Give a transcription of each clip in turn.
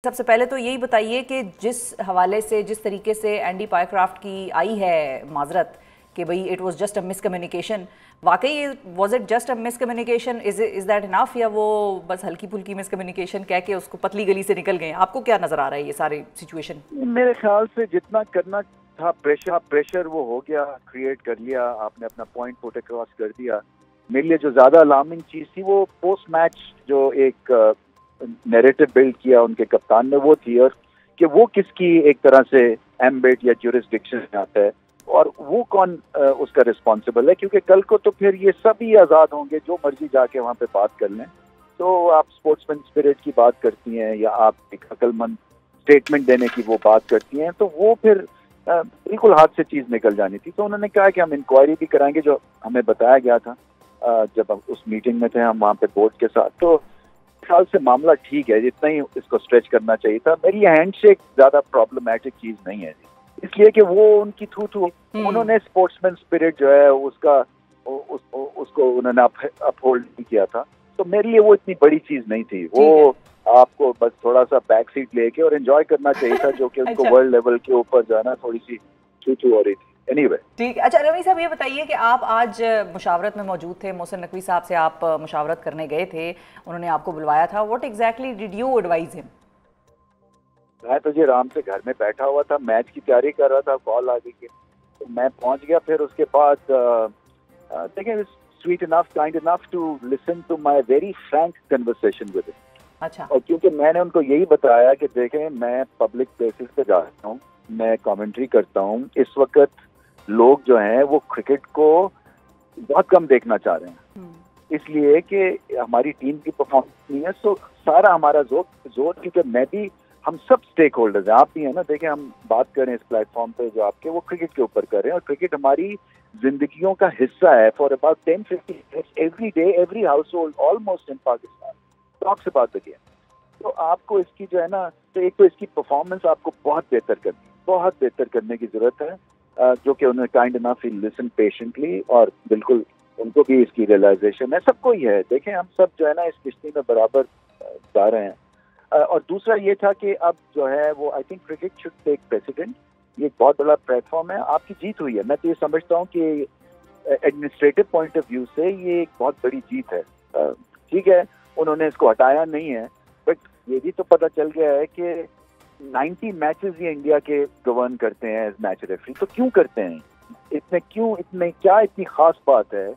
सबसे पहले तो यही बताइए कि जिस हवाले से, जिस तरीके से एंडी पायक्राफ्ट की आई है माजरत कि भाई it was just a miscommunication, वाकई was it just a miscommunication? Is that enough, या वो बस हल्की फुल्की मिसकम्युनिकेशन कह के उसको पतली गली से निकल गए? आपको क्या नजर आ रहा है ये सारी सिचुएशन? मेरे ख्याल से जितना करना था प्रेशर वो हो गया, क्रिएट कर लिया, आपने अपना पॉइंट पुट अक्रॉस कर दिया। मेरे लिए जो ज्यादा अलार्मिंग चीज थी वो पोस्ट मैच जो एक नैरेटिव बिल्ड किया उनके कप्तान ने, वो थी, और कि वो किसकी एक तरह से एम्बेट या ज्यूरिसडिक्शन में आता है और वो कौन उसका रिस्पॉन्सिबल है, क्योंकि कल को तो फिर ये सभी आजाद होंगे, जो मर्जी जाके वहां पे बात कर लें। तो आप स्पोर्ट्समैन स्पिरिट की बात करती हैं या आप एक अक्लमंद स्टेटमेंट देने की वो बात करती हैं, तो वो फिर बिल्कुल हाथ से चीज निकल जानी थी। तो उन्होंने कहा कि हम इंक्वायरी भी कराएंगे, जो हमें बताया गया था जब हम उस मीटिंग में थे हम वहाँ पे बोर्ड के साथ। तो ख्याल से मामला ठीक है, जितना ही इसको स्ट्रेच करना चाहिए था। मेरी हैंडशेक ज्यादा प्रॉब्लमेटिक चीज नहीं है, इसलिए कि वो उनकी थू उन्होंने स्पोर्ट्समैन स्पिरिट जो है उसका उसको उन्होंने अपहोल्ड नहीं किया था। तो मेरे लिए वो इतनी बड़ी चीज नहीं थी। वो आपको बस थोड़ा सा बैक सीट लेके और एंजॉय करना चाहिए था, जो कि उनको वर्ल्ड लेवल के ऊपर जाना थोड़ी सी छू हो रही थी। एनीवे ठीक। अच्छा रवि साहब, ये बताइए कि आप आज मुशावरत में मौजूद थे, मोहसिन नकवी साहब से आप मुशावरत करने गए थे, उन्होंने आपको बुलवाया था। What exactly did you advise him? मैं तो जी आराम से घर में बैठा हुआ था, मैच की तैयारी कर रहा था, कॉल आ गई कि तो मैं पहुंच गया। फिर उसके बाद देखिए, sweet enough, kind enough to listen to my very frank conversation with him. अच्छा। और क्योंकि मैंने उनको यही बताया कि देखें, मैं पब्लिक प्लेसेस पे जाता हूँ, मैं कमेंट्री करता हूँ, इस वक्त लोग जो हैं वो क्रिकेट को बहुत कम देखना चाह रहे हैं, इसलिए कि हमारी टीम की परफॉर्मेंस नहीं है। सो सारा हमारा जोर क्योंकि मैं भी, हम सब स्टेक होल्डर्स हैं, आप भी हैं ना। देखें, हम बात करें इस प्लेटफॉर्म पे जो आपके, वो क्रिकेट के ऊपर कर रहे हैं, और क्रिकेट हमारी जिंदगियों का हिस्सा है। For about 10-15 years every day, every house hold almost in Pakistan talks about the game. तो आपको इसकी जो है ना, तो एक तो इसकी परफॉर्मेंस आपको बहुत बेहतर करने की जरूरत है, जो कि उन्होंने काइंड इनफ लिसन पेशेंटली, और बिल्कुल उनको भी इसकी रियलाइजेशन है, सबको ही है। देखें, हम सब जो है ना इस किश्ती में बराबर जा रहे हैं। और दूसरा ये था कि अब जो है वो, I think cricket should take president. ये एक बहुत बड़ा प्लेटफॉर्म है, आपकी जीत हुई है। मैं तो ये समझता हूँ कि एडमिनिस्ट्रेटिव पॉइंट ऑफ व्यू से ये एक बहुत बड़ी जीत है। ठीक है, उन्होंने इसको हटाया नहीं है, बट ये भी तो पता चल गया है कि 90 मैचेस ये इंडिया के गवर्न करते हैं एज मैच रेफरी। तो क्यों करते हैं इतने क्या इतनी खास बात है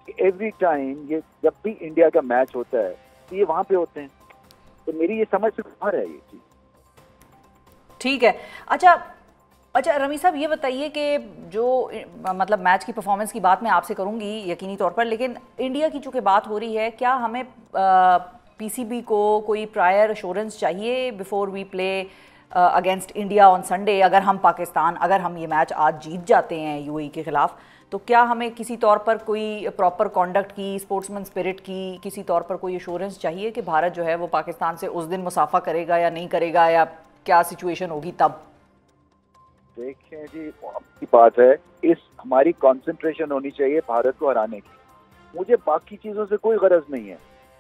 कि एवरी टाइम ये जब भी इंडिया का मैच होता है तो ये वहां पे होते हैं? तो मेरी ये समझ से बाहर है ये चीज। ठीक है। अच्छा रमी साहब, ये बताइए कि जो मतलब मैच की परफॉर्मेंस की बात मैं आपसे करूंगी यकीनी तौर पर, लेकिन इंडिया की चूंकि बात हो रही है, क्या हमें पीसीबी को कोई प्रायर एश्योरेंस चाहिए before we play against India on Sunday? अगर हम ये मैच आज जीत जाते हैं यूएई के खिलाफ, तो क्या हमें किसी तौर पर कोई प्रॉपर कॉन्डक्ट की, स्पोर्ट्समैन स्पिरिट की किसी तौर पर कोई एश्योरेंस चाहिए कि भारत जो है वो पाकिस्तान से उस दिन मुसाफा करेगा या नहीं करेगा, या क्या सिचुएशन होगी तब? देखिए जी, आपकी बात है, इस हमारी कंसंट्रेशन होनी चाहिए भारत को हराने की। मुझे बाकी चीजों से कोई गरज नहीं है।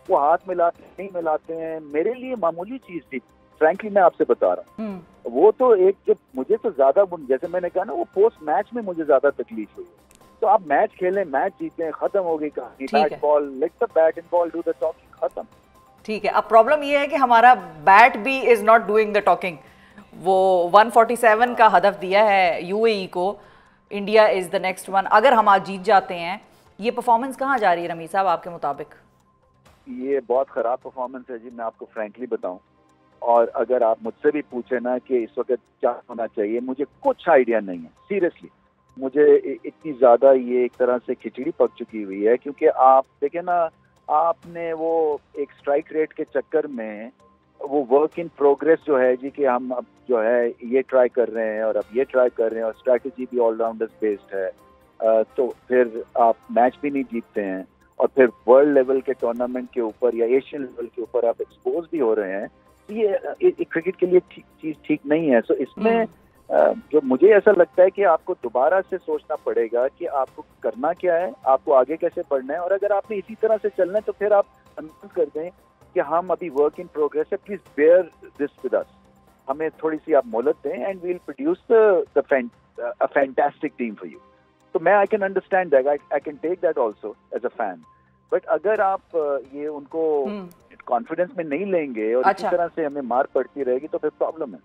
वो हाथ मिलाते हैं नहीं मिलाते हैं, मेरे लिए मामूली चीज थी। फ्रैंकली मैं आपसे बता रहा हूँ, वो तो एक, जब मुझे तो ज्यादा, जैसे मैंने कहा ना, वो पोस्ट मैच में मुझे ज्यादा तकलीफ हुई। तो आप मैच खेलें, मैच जीतें, खत्म हो गई कहानी। Bat ball, let the bat and ball do the talking, खत्म। ठीक है। अब प्रॉब्लम ये है कि हमारा बैट भी is not doing the talking. वो 147 का हदफ दिया है यूएई को, India is the next one. अगर हम आज जीत जाते हैं, ये परफॉर्मेंस कहाँ जा रही है रमी साहब आपके मुताबिक? ये बहुत खराब परफॉर्मेंस है जी, मैं आपको फ्रैंकली बताऊं। और अगर आप मुझसे भी पूछे ना कि इस वक्त क्या होना चाहिए, मुझे कुछ आइडिया नहीं है सीरियसली। मुझे इतनी ज्यादा ये एक तरह से खिचड़ी पक चुकी हुई है, क्योंकि आप देखें ना, आपने वो एक स्ट्राइक रेट के चक्कर में वो वर्क इन प्रोग्रेस जो है जी, कि हम अब जो है ये ट्राई कर रहे हैं और अब ये ट्राई कर रहे हैं, और स्ट्रैटेजी भी ऑलराउंडर्स बेस्ड है, तो फिर आप मैच भी नहीं जीतते हैं, और फिर वर्ल्ड लेवल के टूर्नामेंट के ऊपर या एशियन लेवल के ऊपर आप एक्सपोज भी हो रहे हैं। तो ये क्रिकेट के लिए चीज ठीक नहीं है। सो इसमें जो मुझे ऐसा लगता है कि आपको दोबारा से सोचना पड़ेगा कि आपको करना क्या है, आपको आगे कैसे बढ़ना है। और अगर आपने इसी तरह से चलना है तो फिर आप अनाउंस कर दें कि हम अभी वर्क इन प्रोग्रेस है, please bear this with us, हमें थोड़ी सी आप मोहलत दें and we will produce a fantastic team for you. तो मैं I can understand that, I can take that also as a fan. But अगर आप ये उनको कॉन्फिडेंस में नहीं लेंगे और इसी तरह से हमें मार पड़ती रहेगी तो फिर प्रॉब्लम है।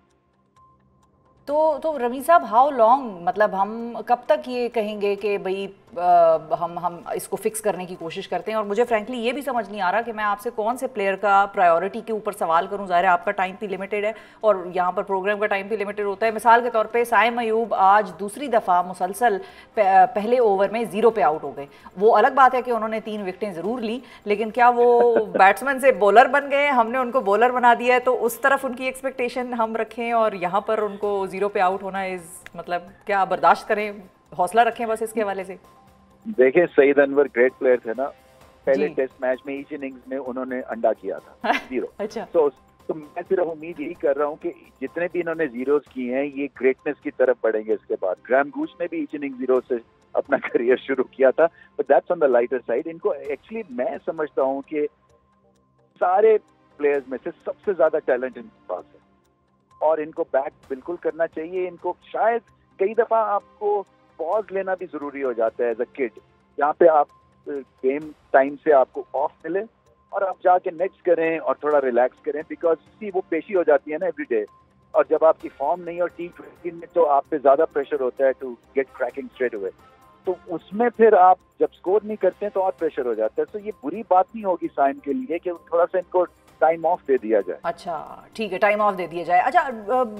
तो रमी साहब, हाउ लॉन्ग, मतलब हम कब तक ये कहेंगे कि भाई हम इसको फिक्स करने की कोशिश करते हैं? और मुझे फ्रैंकली ये भी समझ नहीं आ रहा कि मैं आपसे कौन से प्लेयर का प्रायोरिटी के ऊपर सवाल करूं। ज़ाहिर है आपका टाइम भी लिमिटेड है और यहाँ पर प्रोग्राम का टाइम भी लिमिटेड होता है। मिसाल के तौर पे साइम अयूब आज दूसरी दफ़ा मुसलसल पहले ओवर में 0 पे आउट हो गए। वो अलग बात है कि उन्होंने 3 विकेटें ज़रूर ली, लेकिन क्या वो बैट्समैन से बॉलर बन गए? हमने उनको बॉलर बना दिया है, तो उस तरफ उनकी एक्सपेक्टेशन हम रखें और यहाँ पर उनको 0 पे आउट होना मतलब क्या बर्दाश्त करें? हौसला रखें बस इसके हवाले से। देखिए, सईद अनवर ग्रेट प्लेयर थे ना, पहले टेस्ट मैच में ईच इनिंग्स में उन्होंने अंडा किया था 0। अच्छा। तो मैं सिर्फ उम्मीद यही कर रहा हूँ कि जितने भी इन्होंने जीरोस किए हैं ये ग्रेटनेस की तरफ बढ़ेंगे इसके बाद। ग्राहम गूच ने भी ईच इनिंग 0 से अपना करियर शुरू किया था, but that's on the lighter side. इनको एक्चुअली मैं समझता हूँ कि सारे प्लेयर्स में से सबसे ज्यादा टैलेंट इनके पास है और इनको बैक बिल्कुल करना चाहिए। इनको शायद कई दफा आपको पॉज लेना भी जरूरी हो जाता है एज अ किड, जहाँ पे आप गेम टाइम से आपको ऑफ मिले और आप जाके नेक्स्ट करें और थोड़ा रिलैक्स करें, बिकॉज सी वो पेशी हो जाती है ना एवरीडे। और जब आपकी फॉर्म नहीं और T20 में तो आप पे ज्यादा प्रेशर होता है to get cracking straight away, तो उसमें फिर आप जब स्कोर नहीं करते हैं तो और प्रेशर हो जाता है। तो ये बुरी बात नहीं होगी साइम के लिए कि थोड़ा सा इनको टाइम ऑफ दे दिया जाए। अच्छा ठीक है, टाइम ऑफ दे दिया जाए। अच्छा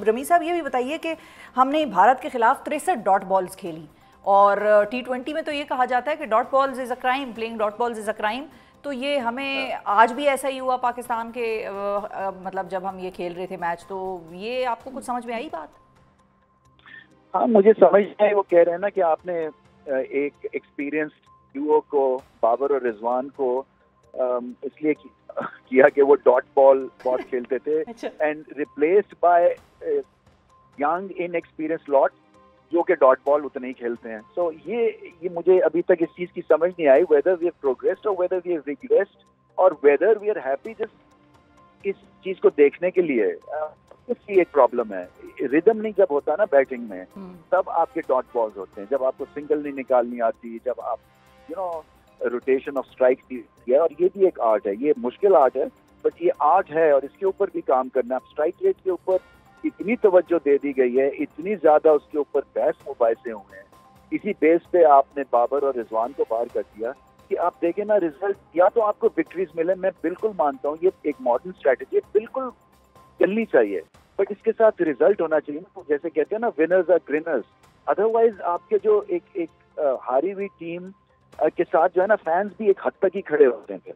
रमी साहब, ये भी बताइए कि हमने भारत के खिलाफ 63 डॉट बॉल्स खेली और T20 में तो ये कहा जाता है कि dot balls is a crime, playing dot balls is a crime. तो ये हमें आज भी ऐसा ही हुआ पाकिस्तान के मतलब जब हम ये खेल रहे थे मैच, तो ये आपको कुछ समझ में आई बात? हाँ, मुझे समझ में आई। वो कह रहे हैं ना कि आपने एक एक्सपीरियंस्ड डुओ को, बाबर और रिजवान को इसलिए किया कि वो डॉट बॉल बहुत खेलते थे and replaced by young inexperienced lot जो कि डॉट बॉल उतने ही खेलते हैं। सो ये मुझे अभी तक इस चीज की समझ नहीं आई, वेदर वी हैव प्रोग्रेस्ड और वेदर वी हैव रिग्रेस्ड और whether we are happy just इस चीज को देखने के लिए। इसकी एक प्रॉब्लम है, रिदम नहीं जब होता ना बैटिंग में, तब आपके डॉट बॉल्स होते हैं, जब आपको सिंगल नहीं निकालनी आती, जब आप रोटेशन ऑफ स्ट्राइक है। और ये भी एक आर्ट है, ये मुश्किल आर्ट है, बट ये आर्ट है और इसके ऊपर भी काम करना। स्ट्राइक रेट के ऊपर इतनी तवज्जो दे दी गई है, इतनी ज्यादा उसके ऊपर बहस मुबाहिसे हुए हैं, इसी बेस पे आपने बाबर और रिजवान को बाहर कर दिया कि आप देखें ना रिजल्ट, या तो आपको विक्ट्रीज मिले। मैं बिल्कुल मानता हूँ ये एक मॉडर्न स्ट्रेटेजी बिल्कुल चलनी चाहिए, बट इसके साथ रिजल्ट होना चाहिए ना। जैसे कहते हैं ना, विनर्स आर ग्रिनर्स। अदरवाइज आपके जो एक हारी हुई टीम के साथ जो है ना, फैंस भी एक हद तक ही खड़े होते हैं फिर।